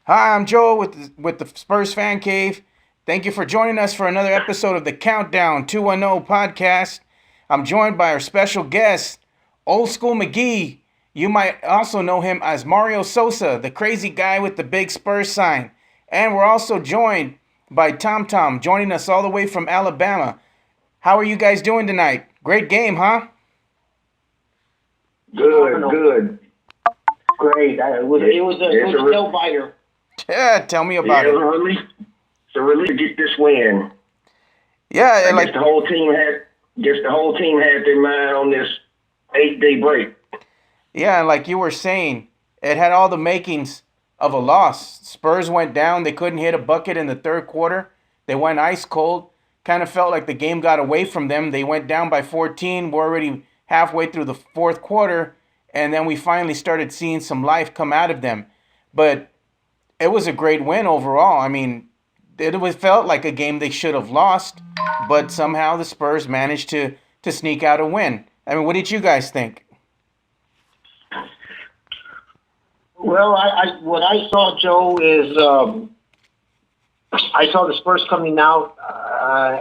Hi, I'm Joe with the Spurs Fan Cave. Thank you for joining us for another episode of the Countdown 210 podcast. I'm joined by our special guest, Old Skool Magee. You might also know him as Mario Sosa, the crazy guy with the big Spurs sign. And we're also joined by Tom Tom, joining us all the way from Alabama. How are you guys doing tonight? Great game, huh? Good. Great. It was a nail biter. Yeah, tell me Yeah, about it it. was a relief. It's a relief to get this win. Yeah, I like guess the whole team had their mind on this 8-day break. Yeah, like you were saying, it had all the makings of a loss. Spurs went down. They couldn't hit a bucket in the third quarter. They went ice cold. Kind of felt like the game got away from them. They went down by 14. We're already halfway through the fourth quarter. And then we finally started seeing some life come out of them. But it was a great win overall. I mean, felt like a game they should have lost. But somehow the Spurs managed to sneak out a win. I mean, what did you guys think? Well, what I saw, Joe, is I saw the Spurs coming out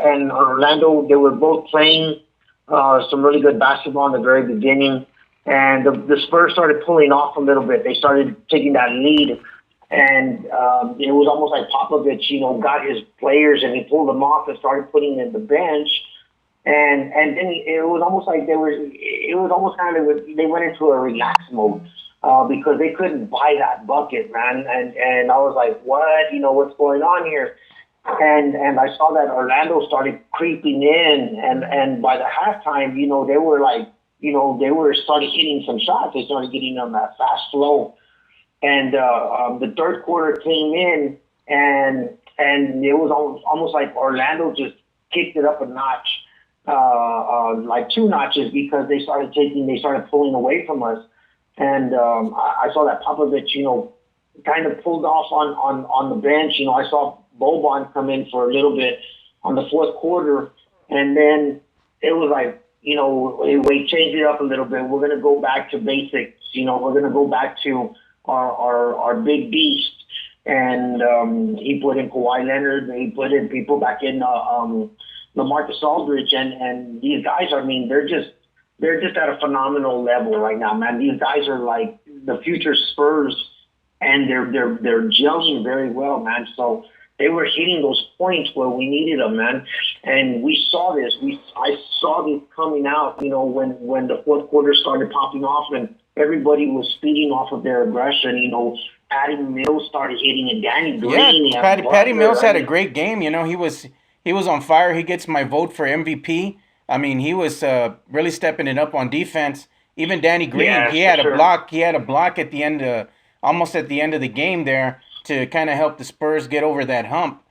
and Orlando. They were both playing some really good basketball in the very beginning, and the Spurs started pulling off a little bit. They started taking that lead, and it was almost like Popovich, got his players and he pulled them off and started putting them in the bench. And then it was almost like they went into a relax mode because they couldn't buy that bucket, man. And I was like, what? What's going on here? And I saw that Orlando started creeping in, and by the halftime, they were like, they were started hitting some shots. They started getting on that fast flow, and the third quarter came in, and it was almost like Orlando just kicked it up a notch. Like two notches because they started pulling away from us, and I saw that Popovich, kind of pulled off on the bench. I saw Boban come in for a little bit on the fourth quarter, and then it was like, we changed it up a little bit. We're gonna go back to basics. We're gonna go back to our big beast, and he put in Kawhi Leonard. He put in people back in. LaMarcus Aldridge and these guys, I mean, they're just at a phenomenal level right now, man. These guys are like the future Spurs, and they're gelling very well, man. So they were hitting those points where we needed them, man. And we saw this. I saw this coming out, when the fourth quarter started popping off and everybody was feeding off of their aggression. Patty Mills started hitting it. Danny Green. Yeah, Patty Mills had a great game. He was on fire. He gets my vote for MVP. I mean, he was really stepping it up on defense. Even Danny Green, Yeah, he had a for sure. block. He had a block at the end, almost at the end of the game there, to kind of help the Spurs get over that hump.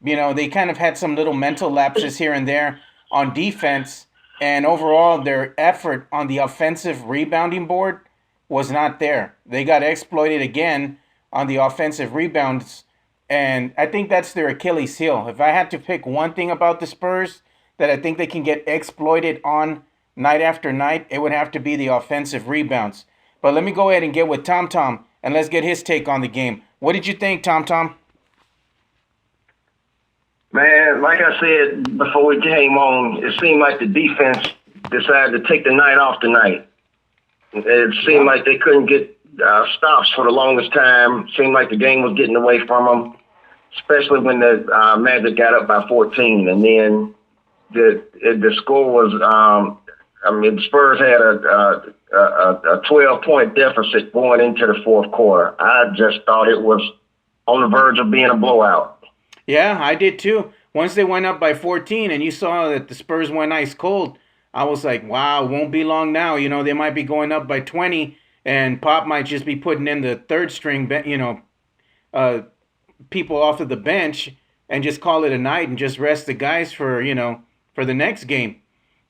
They kind of had some little mental lapses here and there on defense, and overall their effort on the offensive rebounding board was not there. They got exploited again on the offensive rebounds, and I think that's their Achilles heel. If I had to pick one thing about the Spurs that I think they can get exploited on night after night, it would have to be the offensive rebounds. But let me go ahead and get with Tom Tom, and let's get his take on the game. What did you think, Tom Tom? Man, like I said before we came on, it seemed like the defense decided to take the night off tonight. It seemed like they couldn't get stops for the longest time. Seemed like the game was getting away from them, especially when the Magic got up by 14. And then the score was, the Spurs had a 12-point deficit going into the fourth quarter. I just thought it was on the verge of being a blowout. Yeah, I did too. Once they went up by 14 and you saw that the Spurs went ice cold, I was like, wow, won't be long now. They might be going up by 20 and Pop might just be putting in the third string, people off of the bench and just call it a night and just rest the guys for the next game.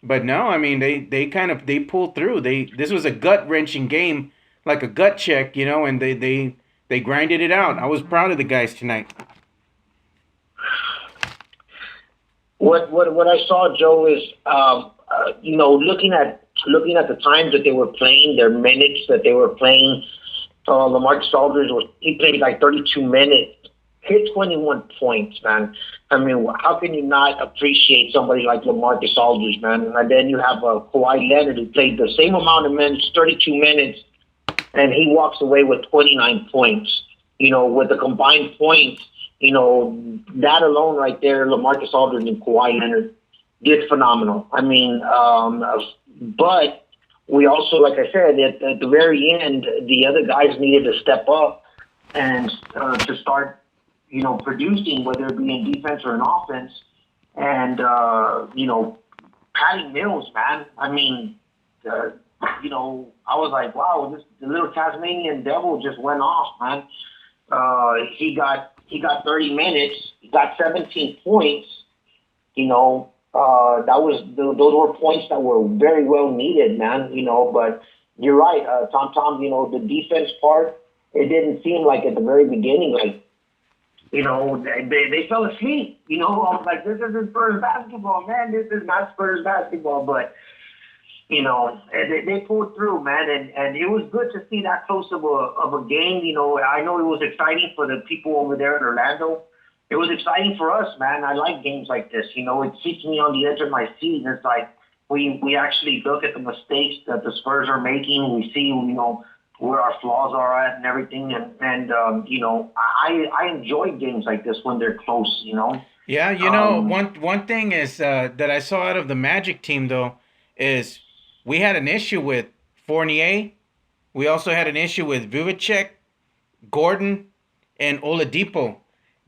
But no, I mean they pulled through. This was a gut wrenching game, like a gut check, and they grinded it out. I was proud of the guys tonight. What I saw, Joe, is looking at the times that they were playing, their minutes that they were playing, Lamarcus Aldridge he played like 32 minutes, hit 21 points, man. I mean, how can you not appreciate somebody like Lamarcus Aldridge, man? And then you have Kawhi Leonard who played the same amount of minutes, 32 minutes, and he walks away with 29 points. With the combined points, that alone right there, Lamarcus Aldridge and Kawhi Leonard did phenomenal. I mean, but we also, like I said, at the very end, the other guys needed to step up and to start, producing, whether it be in defense or in offense. And, Patty Mills, man, I mean, I was like, wow, the little Tasmanian devil just went off, man. He got 30 minutes, he got 17 points. Those were points that were very well needed, man. But you're right, Tom. The defense part, it didn't seem like at the very beginning, like they fell asleep. I was like, this isn't Spurs basketball, man. This is not Spurs basketball. But they pulled through, man, and it was good to see that close of a game. I know it was exciting for the people over there in Orlando. It was exciting for us, man. I like games like this. It keeps me on the edge of my seat. It's like we actually look at the mistakes that the Spurs are making. We see, where our flaws are at and everything. And I enjoy games like this when they're close, Yeah, one thing is that I saw out of the Magic team though is we had an issue with Fournier. We also had an issue with Vivacek, Gordon, and Oladipo.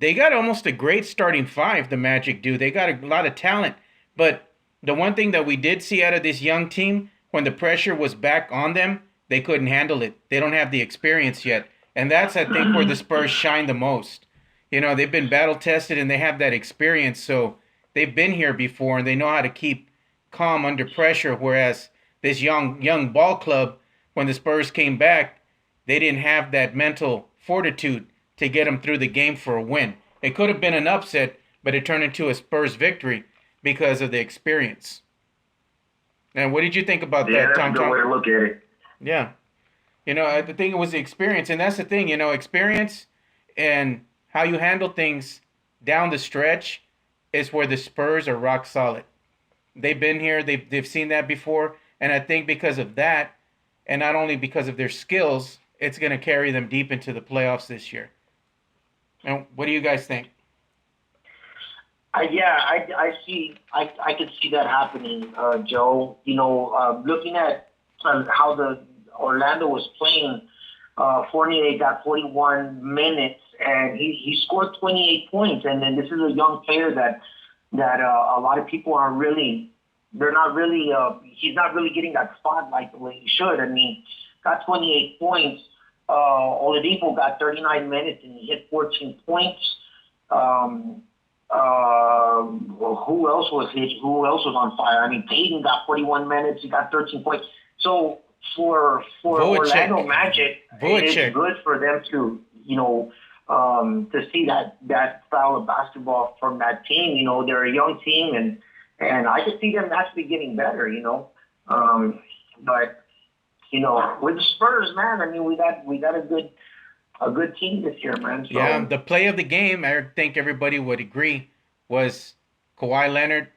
They got almost a great starting five, the Magic do. They got a lot of talent. But the one thing that we did see out of this young team, when the pressure was back on them, they couldn't handle it. They don't have the experience yet. And that's, I think, where the Spurs shine the most. They've been battle tested and they have that experience. So they've been here before and they know how to keep calm under pressure. Whereas this young ball club, when the Spurs came back, they didn't have that mental fortitude to get them through the game for a win. It could have been an upset, but it turned into a Spurs victory because of the experience. And what did you think about that, Tom? That's a good way to look at it. Yeah. The thing was the experience, and that's the thing, experience and how you handle things down the stretch is where the Spurs are rock solid. They've been here, they've seen that before, and I think because of that, and not only because of their skills, it's going to carry them deep into the playoffs this year. And what do you guys think? I see. I could see that happening, Joe. Looking at how the Orlando was playing, Fournier got 41 minutes and he scored 28 points. And then this is a young player that a lot of people aren't really. They're not really. He's not really getting that spotlight the way he should. I mean, got 28 points. Oladipo got 39 minutes and he hit 14 points. Who else was hit? Who else was on fire? I mean, Payton got 41 minutes. He got 13 points. So for Orlando Magic, it's good for them to to see that style of basketball from that team. They're a young team and I could see them actually getting better. But with the Spurs, man, I mean, we got a good team this year, man. So, yeah, the play of the game, I think everybody would agree, was Kawhi Leonard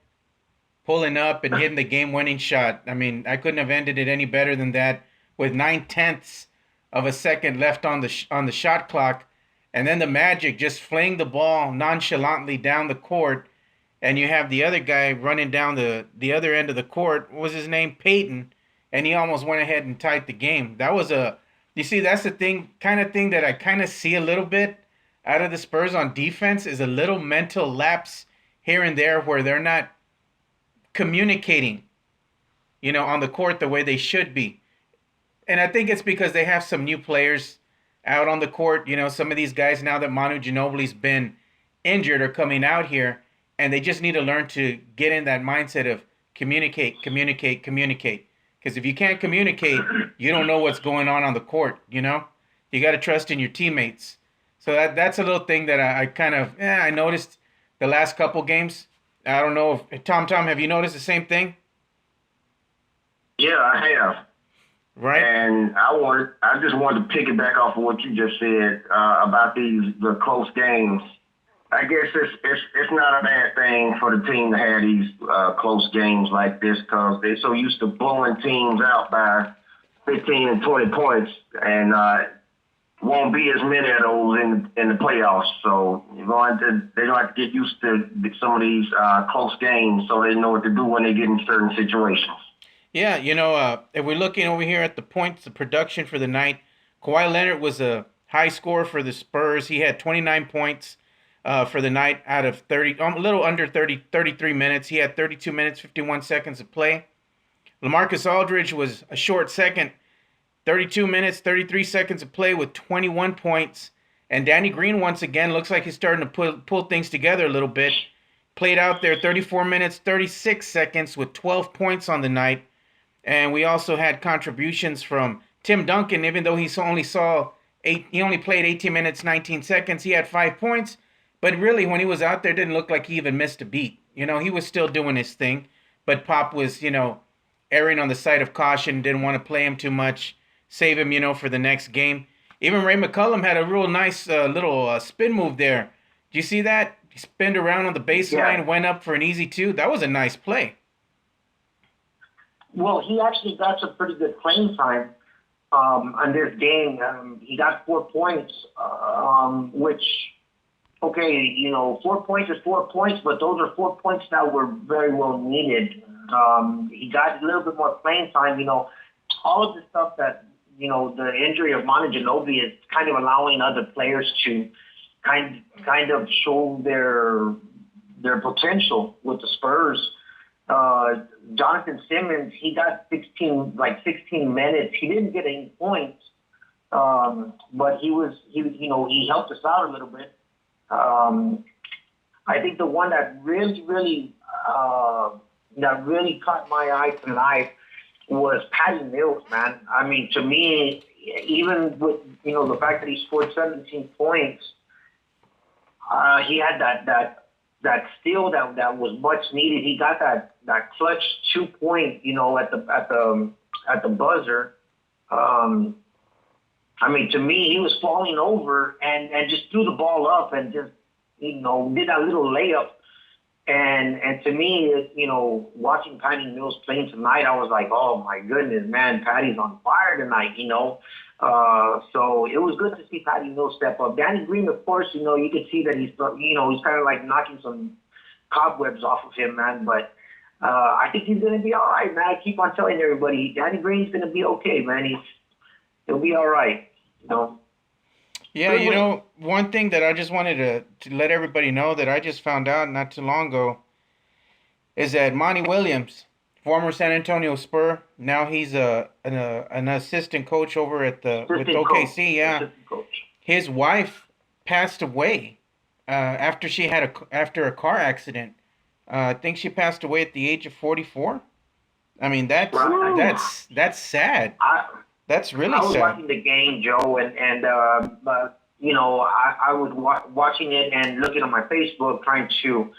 pulling up and hitting the game-winning shot. I mean, I couldn't have ended it any better than that with 9/10 of a second left on the shot clock, and then the Magic just fling the ball nonchalantly down the court, and you have the other guy running down the other end of the court. What was his name? Peyton. And he almost went ahead and tied the game. That was you see, that's the kind of thing that I kind of see a little bit out of the Spurs on defense is a little mental lapse here and there where they're not communicating, on the court the way they should be. And I think it's because they have some new players out on the court. Some of these guys now that Manu Ginobili's been injured are coming out here, and they just need to learn to get in that mindset of communicate. Because if you can't communicate, you don't know what's going on the court, You got to trust in your teammates. So that's a little thing that I kind of, I noticed the last couple games. I don't know if, Tom, have you noticed the same thing? Yeah, I have. Right. And I just wanted to piggyback off of what you just said about the close games. I guess it's not a bad thing for the team to have these close games like this because they're so used to blowing teams out by 15 and 20 points, and won't be as many of those in the playoffs. So they're going to get used to some of these close games, so they know what to do when they get in certain situations. Yeah, if we're looking over here at the points, the production for the night, Kawhi Leonard was a high scorer for the Spurs. He had 29 points for the night out of 30, a little under 33 minutes. He had 32 minutes, 51 seconds of play. LaMarcus Aldridge was a short second, 32 minutes, 33 seconds of play with 21 points. And Danny Green, once again, looks like he's starting to pull things together a little bit. Played out there 34 minutes, 36 seconds with 12 points on the night. And we also had contributions from Tim Duncan, even though he only played 18 minutes, 19 seconds. He had 5 points. But really, when he was out there, it didn't look like he even missed a beat. He was still doing his thing. But Pop was, erring on the side of caution, didn't want to play him too much, save him, for the next game. Even Ray McCollum had a real nice little spin move there. Did you see that? He spinned around on the baseline, went up for an easy two. That was a nice play. Well, he actually got some pretty good playing time on this game. He got 4 points, which, okay, 4 points is 4 points, but those are 4 points that were very well needed. He got a little bit more playing time. All of the stuff that, the injury of Manu Ginobili is kind of allowing other players to kind of show their potential with the Spurs. Jonathan Simmons, he got 16 minutes. He didn't get any points, but he helped us out a little bit. I think the one that really caught my eye tonight was Patty Mills, man. I mean, to me, even with the fact that he scored 17 points, he had that steal that was much needed. He got that clutch 2 point, at the buzzer. I mean, to me, he was falling over and just threw the ball up and just did that little layup. And to me, watching Patty Mills playing tonight, I was like, oh my goodness, man, Patty's on fire tonight. So it was good to see Patty Mills step up. Danny Green, of course, you could see that he's kind of like knocking some cobwebs off of him, man. But I think he's going to be all right, man. I keep on telling everybody, Danny Green's going to be okay, man. He'll be all right, Yeah, one thing that I just wanted to let everybody know that I just found out not too long ago is that Monty Williams, former San Antonio Spur, now he's an assistant coach over with OKC. Yeah, his wife passed away after a car accident. I think she passed away at the age of 44. I mean, that's sad. That's really sad. I was watching the game, Joe, and I was watching it and looking on my Facebook, trying to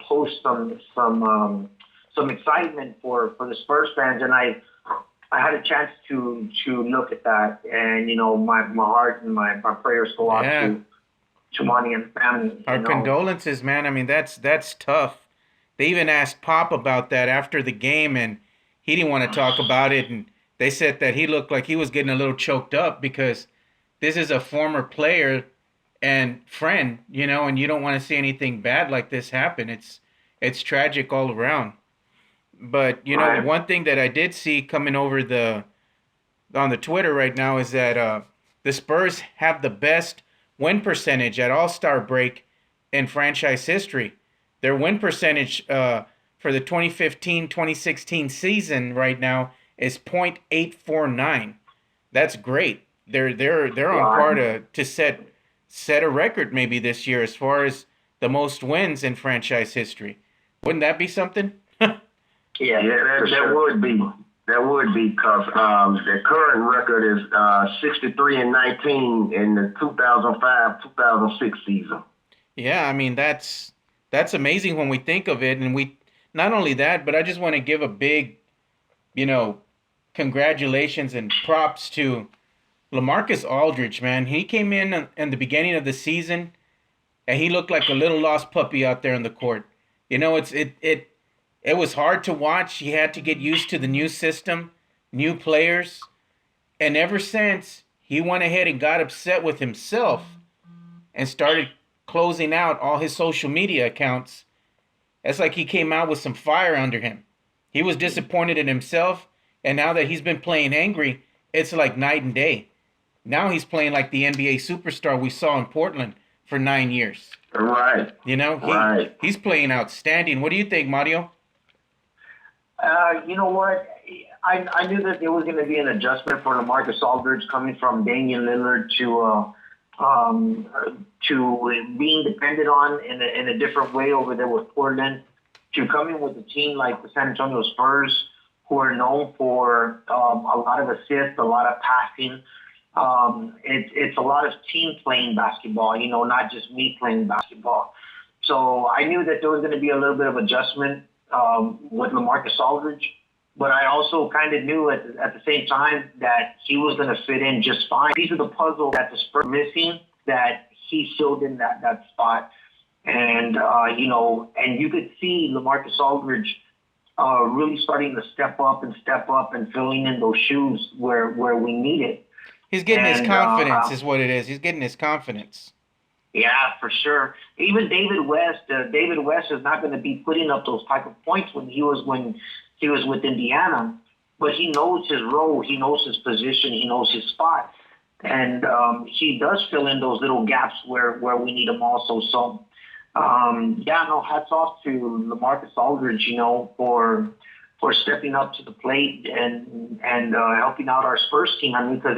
post some excitement for the Spurs fans, and I had a chance to look at that, and my heart and my prayers go out to Monty and the family. Our condolences, man. I mean, that's tough. They even asked Pop about that after the game, and he didn't want to talk about it, and they said that he looked like he was getting a little choked up because this is a former player and friend, and you don't want to see anything bad like this happen. It's tragic all around. But, Right. One thing that I did see coming over on the Twitter right now is that the Spurs have the best win percentage at All-Star break in franchise history. Their win percentage for the 2015-2016 season right now is .849. That's great. They're on par to set a record maybe this year as far as the most wins in franchise history. Wouldn't that be something? Yeah, that would be. That would be because the current record is 63-19 in the 2005-2006 season. Yeah, I mean that's amazing when we think of it, and we not only that, but I just want to give a big, congratulations and props to LaMarcus Aldridge, man. He came in the beginning of the season, and he looked like a little lost puppy out there on the court. You know, it was hard to watch. He had to get used to the new system, new players, and ever since he went ahead and got upset with himself and started closing out all his social media accounts. It's like he came out with some fire under him. He was disappointed in himself, and now that he's been playing angry, it's like night and day. Now he's playing like the NBA superstar we saw in Portland for 9 years. Right. You know, he's playing outstanding. What do you think, Mario? You know what? I knew that there was going to be an adjustment for LaMarcus Aldridge coming from Damian Lillard to being depended on in a different way over there with Portland, to coming with a team like the San Antonio Spurs, who are known for a lot of assists, a lot of passing. It's a lot of team playing basketball, you know, not just me playing basketball. So I knew that there was going to be a little bit of adjustment with LaMarcus Aldridge, but I also kind of knew at the same time that he was going to fit in just fine. Piece of the puzzle that the Spurs were missing, that he filled in that spot. And, you know, and you could see LaMarcus Aldridge really starting to step up and filling in those shoes where we need it. He's getting his confidence is what it is. He's getting his confidence. Yeah, for sure. Even David West is not going to be putting up those type of points when he was with Indiana, but he knows his role, he knows his position, he knows his spot, and he does fill in those little gaps where we need him also. So, hats off to LaMarcus Aldridge, you know, for stepping up to the plate and helping out our Spurs team. I mean, because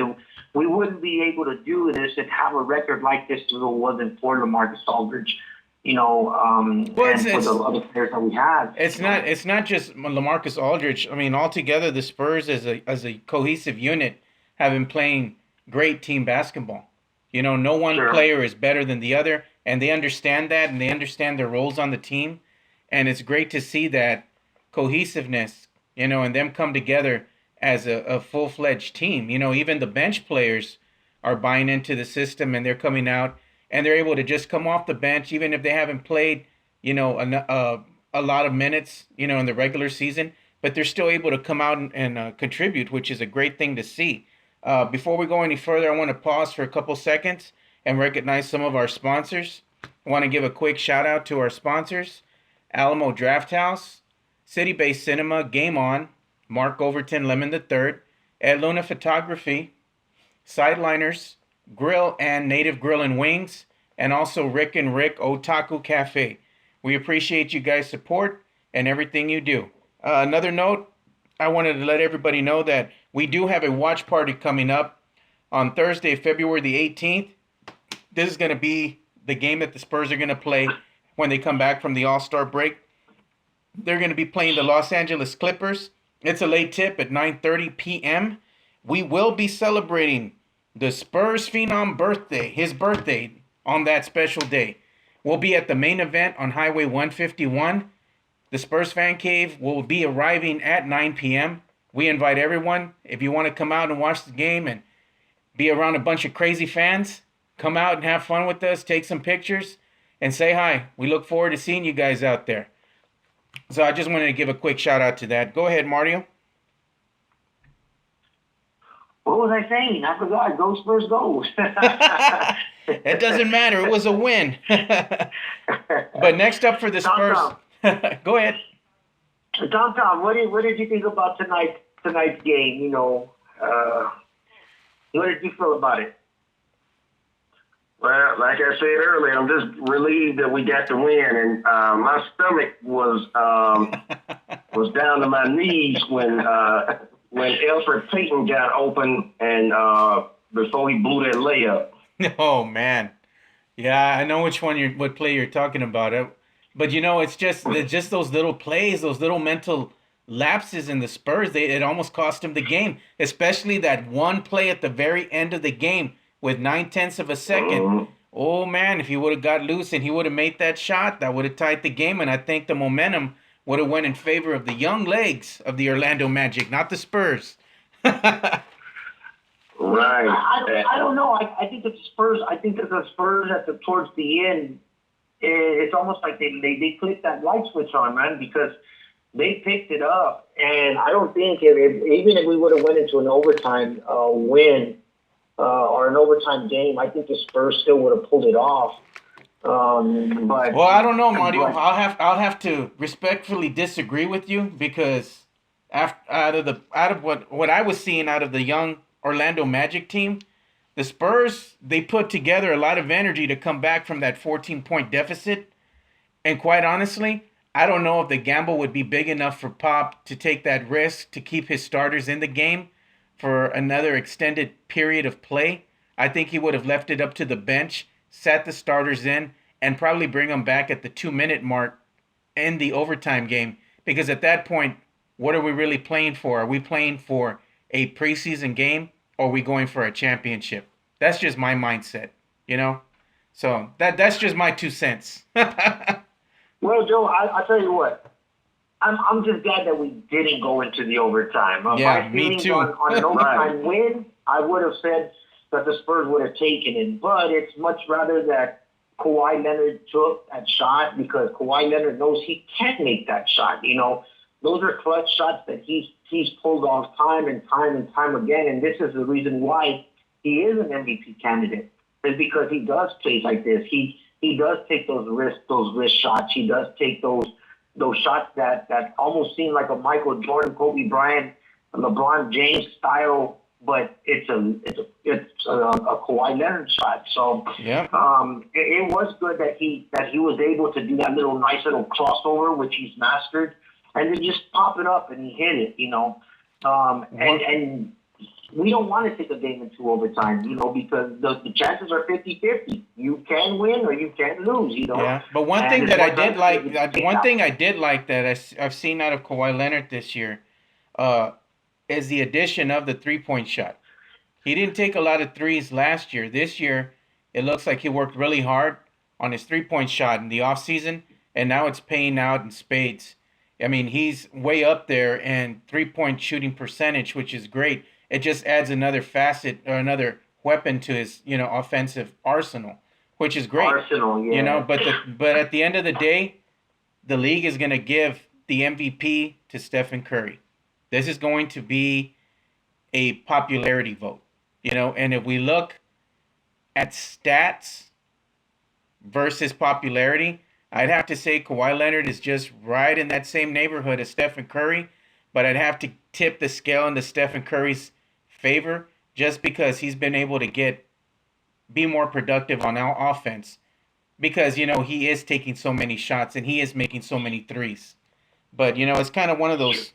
we wouldn't be able to do this and have a record like this if it wasn't for LaMarcus Aldridge, you know, and for the other players that we have. It's not just LaMarcus Aldridge. I mean, altogether, the Spurs as a cohesive unit have been playing great team basketball. You know, no one player is better than the other, and they understand that, and they understand their roles on the team, and it's great to see that cohesiveness, you know, and them come together as a full-fledged team. You know, even the bench players are buying into the system, and they're coming out, and they're able to just come off the bench, even if they haven't played, you know, a lot of minutes, you know, in the regular season, but they're still able to come out and contribute, which is a great thing to see. Before we go any further, I want to pause for a couple seconds and recognize some of our sponsors. I want to give a quick shout out to our sponsors: Alamo Draft House, City Based Cinema, Game On, Mark Overton Lemon III, Ed Luna Photography, Sideliners, Grill and Native Grill and Wings, and also Rick and Rick Otaku Cafe. We appreciate you guys' support and everything you do. Another note, I wanted to let everybody know that we do have a watch party coming up on Thursday, February the 18th. This is going to be the game that the Spurs are going to play when they come back from the All-Star break. They're going to be playing the Los Angeles Clippers. It's a late tip at 9:30 p.m. We will be celebrating the Spurs Phenom birthday, his birthday, on that special day. We'll be at the main event on Highway 151. The Spurs Fan Cave will be arriving at 9 p.m. We invite everyone. If you want to come out and watch the game and be around a bunch of crazy fans, come out and have fun with us, take some pictures, and say hi. We look forward to seeing you guys out there. So I just wanted to give a quick shout out to that. Go ahead, Mario. What was I saying? I forgot. Go Spurs, go. It doesn't matter. It was a win. But next up for the Spurs. Go ahead. Tom, what did you think about tonight's game? You know, what did you feel about it? Well, like I said earlier, I'm just relieved that we got the win, and my stomach was down to my knees when Elfrid Payton got open and before he blew that layup. Oh man, yeah, I know what play you're talking about. But you know, it's just those little plays, those little mental lapses in the Spurs. It almost cost them the game, especially that one play at the very end of the game with 9/10 of a second. Mm-hmm. Oh man, if he would have got loose and he would have made that shot, that would have tied the game, and I think the momentum would have went in favor of the young legs of the Orlando Magic, not the Spurs. Right. I don't know. I think that the Spurs. I think that the Spurs towards the end, it's almost like they clicked that light switch on, man, because they picked it up, and I don't think even if we would have went into an overtime win or an overtime game, I think the Spurs still would have pulled it off. But Well, I don't know, Mario. but I'll have to respectfully disagree with you because out of what I was seeing out of the young Orlando Magic team, the Spurs they put together a lot of energy to come back from that 14-point deficit. And quite honestly, I don't know if the gamble would be big enough for Pop to take that risk to keep his starters in the game for another extended period of play. I think he would have left it up to the bench, sat the starters in, and probably bring them back at the 2 minute mark in the overtime game. Because at that point, what are we really playing for? Are we playing for a preseason game or are we going for a championship? That's just my mindset, you know? So that's just my 2 cents. well, Joe, I tell you what. I'm just glad that we didn't go into the overtime. Yeah, My me feelings too. on an overtime win, I would have said that the Spurs would have taken it, but it's much rather that Kawhi Leonard took that shot because Kawhi Leonard knows he can't make that shot. You know, those are clutch shots that he's pulled off time and time and time again, and this is the reason why he is an MVP candidate. Is because he does play like this. He does take those wrist shots. He does take those shots that almost seem like a Michael Jordan, Kobe Bryant, LeBron James style, but it's a Kawhi Leonard shot. So Yeah. it was good that he was able to do that nice little crossover, which he's mastered, and then just pop it up and he hit it. You know, and we don't want to take a game into overtime, you know, because the chances are 50-50. You can win or you can lose, you know. Yeah, but one thing that I did like, that I've seen out of Kawhi Leonard this year, is the addition of the 3-point shot. He didn't take a lot of threes last year. This year, it looks like he worked really hard on his 3-point shot in the offseason, and now it's paying out in spades. I mean, he's way up there in 3-point shooting percentage, which is great. It just adds another facet or another weapon to his, offensive arsenal, which is great. Arsenal, yeah. But at the end of the day, the league is going to give the MVP to Stephen Curry. This is going to be a popularity vote, and if we look at stats versus popularity, I'd have to say Kawhi Leonard is just right in that same neighborhood as Stephen Curry, but I'd have to tip the scale into Stephen Curry's favor just because he's been able to be more productive on our offense because he is taking so many shots and he is making so many threes. But it's kind of one of those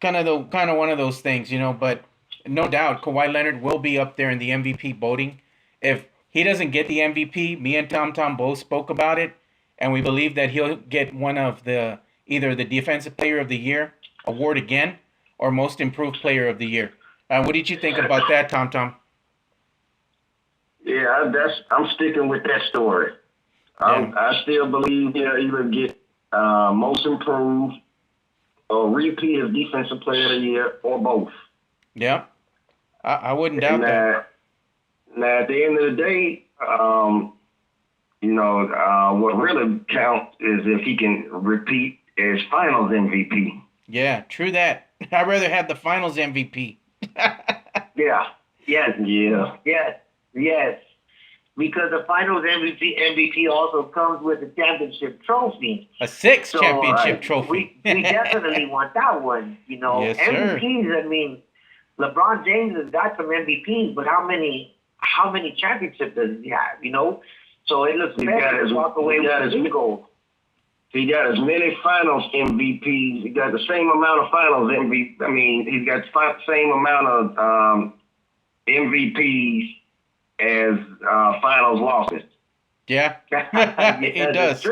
one of those things, but no doubt Kawhi Leonard will be up there in the MVP voting. If he doesn't get the MVP, me and Tom both spoke about it, and we believe that he'll get one of either the Defensive Player of the Year award again or Most Improved Player of the Year. What did you think about that, Tom? Yeah, I'm sticking with that story. Yeah. I still believe he'll either get Most Improved or repeat of Defensive Player of the Year or both. Yeah, I wouldn't doubt that. Now, at the end of the day, what really counts is if he can repeat as Finals MVP. Yeah, true that. I'd rather have the Finals MVP. Yeah. Yes. Yeah. Yes. Because the Finals MVP also comes with a championship trophy. A sixth championship trophy. We definitely want that one. Yes, MVPs. sir. I mean, LeBron James has got some MVPs, but how many championships does he have? So it looks better to walk away with his gold. He got as many Finals MVPs. He got the same amount of Finals MVP. I mean, he's got the same amount of MVPs as Finals losses. Yeah, he does. That's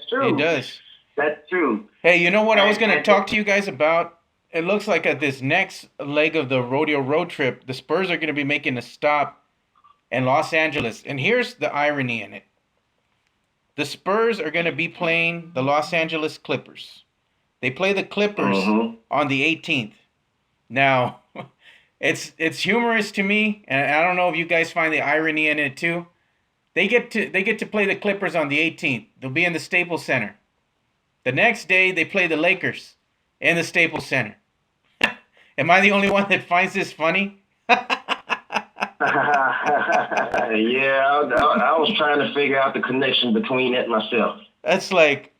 true. He does. That's true. Hey, you know what I was going to talk to you guys about? It looks like at this next leg of the rodeo road trip, the Spurs are going to be making a stop in Los Angeles. And here's the irony in it. The Spurs are going to be playing the Los Angeles Clippers. They play the Clippers on the 18th. Now, It's humorous to me, and I don't know if you guys find the irony in it too. They get to play the Clippers on the 18th. They'll be in the Staples Center. The next day they play the Lakers in the Staples Center. Am I the only one that finds this funny? Yeah, I was trying to figure out the connection between it myself. That's like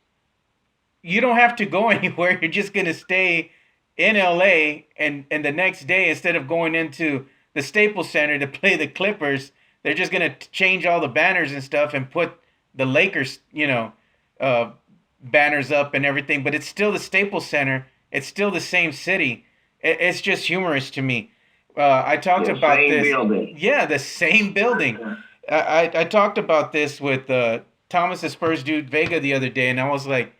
you don't have to go anywhere. You're just gonna stay in LA, and the next day, instead of going into the Staples Center to play the Clippers, they're just gonna change all the banners and stuff and put the Lakers, uh, banners up and everything. But it's still the Staples Center. It's still the same city. It's just humorous to me. I talked Yeah, about same this. building. Yeah, the same building. I talked about this with Thomas, the Spurs dude, Vega, the other day, and I was like,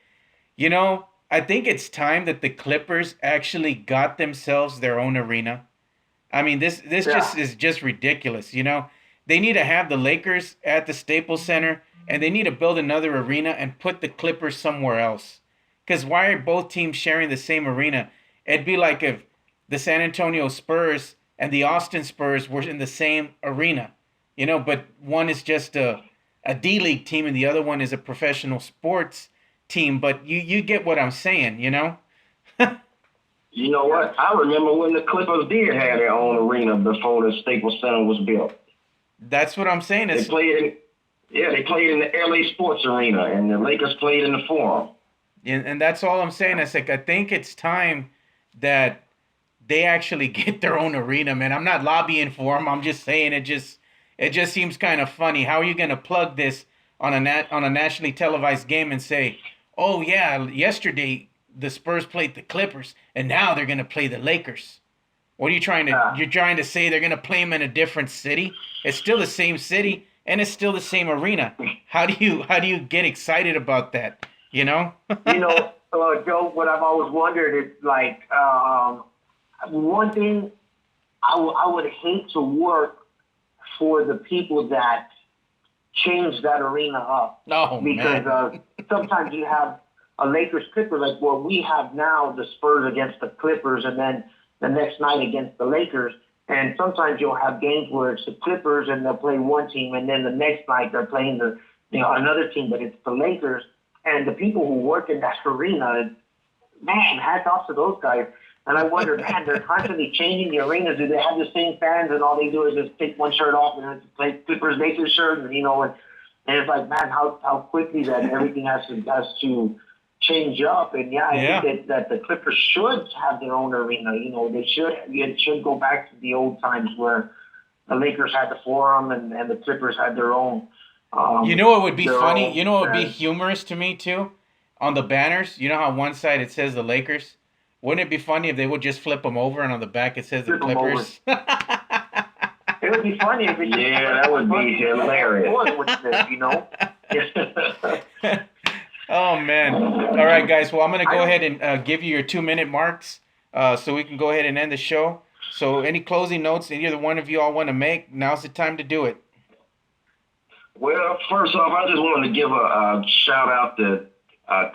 I think it's time that the Clippers actually got themselves their own arena. I mean, this Yeah. just is just ridiculous. They need to have the Lakers at the Staples Center, and they need to build another arena and put the Clippers somewhere else. Because why are both teams sharing the same arena? It'd be like if the San Antonio Spurs and the Austin Spurs were in the same arena, but one is just a D League team and the other one is a professional sports team. But you get what I'm saying. You know what? I remember when the Clippers did have their own arena before the Staples Center was built. That's what I'm saying. They played in, yeah, they played in the LA Sports Arena, and the Lakers played in the Forum. And that's all I'm saying. I think it's time that they actually get their own arena, man. I'm not lobbying for them. I'm just saying it just seems kind of funny. How are you going to plug this on a nationally televised game and say, "Oh yeah, yesterday the Spurs played the Clippers and now they're going to play the Lakers." What are you trying to you're trying to say they're going to play them in a different city? It's still the same city and it's still the same arena. How do you get excited about that? You know? Joe, what I've always wondered is like one thing I would hate to work for the people that change that arena up Oh because man. sometimes you have a Lakers Clippers like what we have now, the Spurs against the Clippers, and then the next night against the Lakers. And sometimes you'll have games where it's the Clippers and they'll play one team, and then the next night they're playing another team, but it's the Lakers. And the people who work in that arena, man, hats off to those guys. And I wonder, man, they're constantly changing the arenas. Do they have the same fans, and all they do is just take one shirt off and then play Clippers Lakers shirt, and it's like, man, how quickly that everything has to change up. And yeah, I think that the Clippers should have their own arena. It should go back to the old times where the Lakers had the Forum and the Clippers had their own. You know what would be their funny? own You know what would be fans. humorous to me too? On the banners, you know how one side it says the Lakers? Wouldn't it be funny if they would just flip them over and on the back it says the Flip 'em over. Clippers? It would be funny if it just Yeah, that would be hilarious. Oh man! All right, guys. Well, I'm gonna go ahead and give you your 2-minute marks, so we can go ahead and end the show. So, any closing notes either one of you all want to make? Now's the time to do it. Well, first off, I just wanted to give a shout out to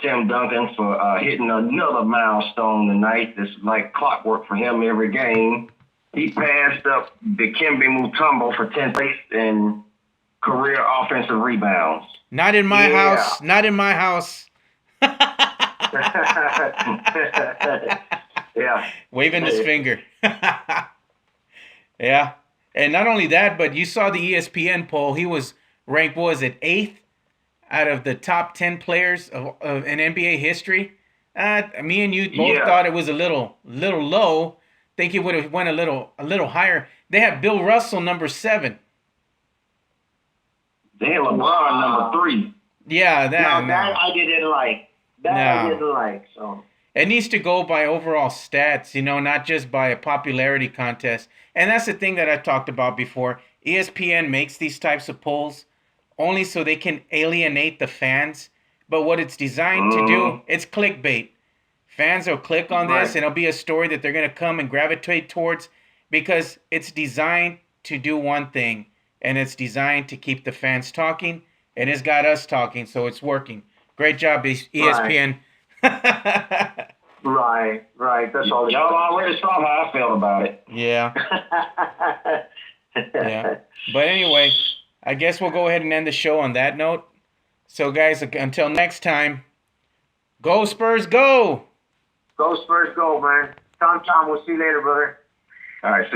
Tim Duncan for hitting another milestone tonight. It's like clockwork for him every game. He passed up Dikembe Mutombo for 10th place in career offensive rebounds. Not in my Yeah. house. Not in my house. Yeah. Waving his finger. Yeah. And not only that, but you saw the ESPN poll. He was ranked, what was it, 8th out of the top 10 players of in NBA history. Me and you both Yeah. thought it was a little low. Think it would have went a little higher. They have Bill Russell number 7. They had LeBron number 3. Yeah, Now no. that I didn't like. I didn't like. So It needs to go by overall stats, not just by a popularity contest. And that's the thing that I've talked about before. ESPN makes these types of polls only so they can alienate the fans. But what it's designed to do, it's clickbait. Fans will click on this and it'll be a story that they're going to come and gravitate towards because it's designed to do one thing. And it's designed to keep the fans talking. And it's got us talking, so it's working. Great job, ESPN. Right. That's all. Y'all already saw how I felt about it. Yeah. Yeah. But anyway, I guess we'll go ahead and end the show on that note. So, guys, until next time, go Spurs, go! Go Spurs, go, man. Tom, we'll see you later, brother. All right, see you.